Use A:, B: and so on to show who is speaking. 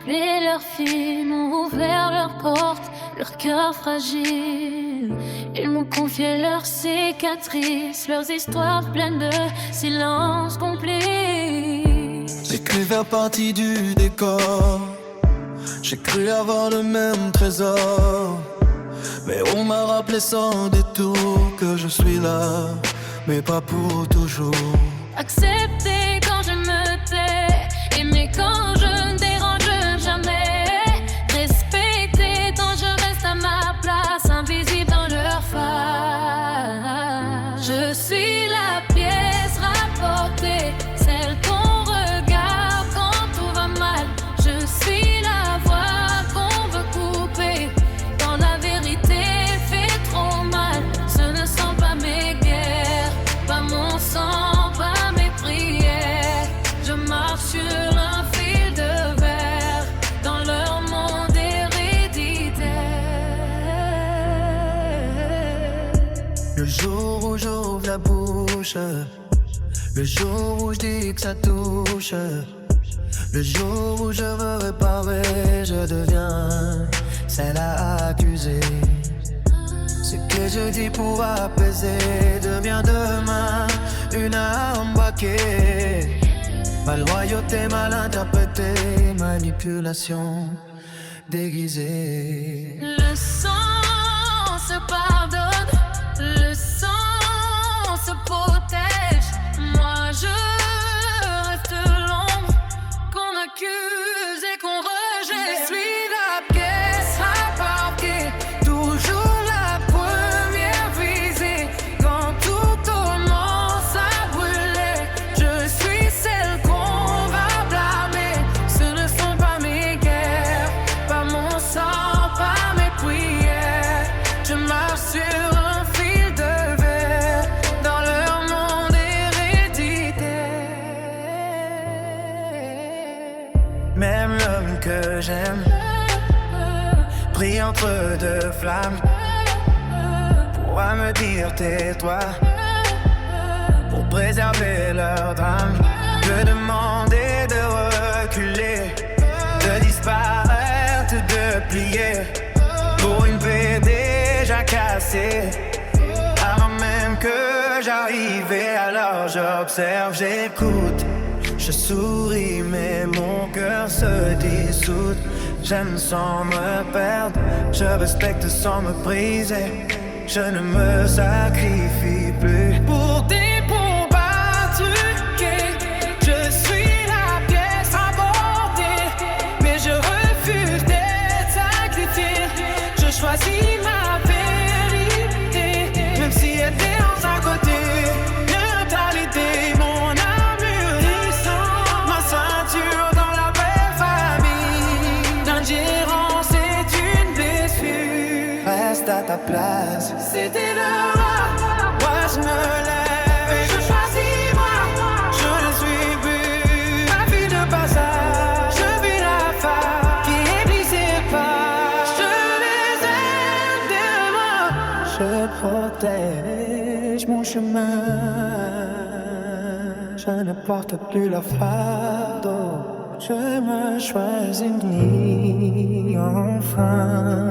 A: Les leurs filles m'ont ouvert leurs portes, leur cœur fragile. Ils m'ont confié leurs cicatrices, leurs histoires pleines de silence complet.
B: J'ai cru faire partie du décor, j'ai cru avoir le même trésor. Mais on m'a rappelé sans détour que je suis là, mais pas pour toujours.
A: Accepter quand je me tais, aimer quand je ne dérange jamais. Respecter tant je reste à ma place, invisible dans leur face. Je suis la pièce rapportée, celle qu'on regarde quand tout va mal. Je suis la voix qu'on veut couper quand la vérité fait trop mal. Ce ne sont pas mes guerres, pas mon sang, pas mes prières. Je marche sur un fil de verre dans leur monde héréditaire.
B: Le jour où j'ouvre la bouche, le jour où je dis que ça touche, le jour où je veux réparer, je deviens celle à accuser. Ce que je dis pour apaiser devient demain une arme braquée. Ma loyauté mal interprétée, manipulation déguisée.
A: Le sang se pardonne, le sang se protège. Moi je reste l'ombre qu'on accuse et qu'on rejette. Je suis la pièce rapportée, toujours la première visée. Quand tout commence à brûler, je suis celle qu'on va blâmer. Ce ne sont pas mes guerres, pas mon sang, pas mes prières. Je marche sur un fil de verre dans leur monde héréditaire.
B: Même l'homme que j'aime pris entre deux flammes, pourra me dire tais-toi pour préserver leur drame. De demander de reculer, de disparaître, de plier pour une paix déjà cassée. Avant même que j'arrivais, alors j'observe, j'écoute. Je souris mais mon cœur se dissout. J'aime sans me perdre, je respecte sans me briser. Je ne me sacrifie plus pour des combats truqués. Je suis la pièce rapportée, mais je refuse d'être sacrifiée. Je choisis ma vérité, même si elle dérange à côté. Neutralité, mon armure descend, ma ceinture dans la belle famille. L'ingérence est une blessure. Reste à ta place. C'était le roi, moi je me lève et je choisis moi. Je ne suis plus ma vie de passage. Je vis la femme qui est glissée par. Je les aime tellement. Je protège mon chemin. Je ne porte plus le fardeau. Je me choisis enfin.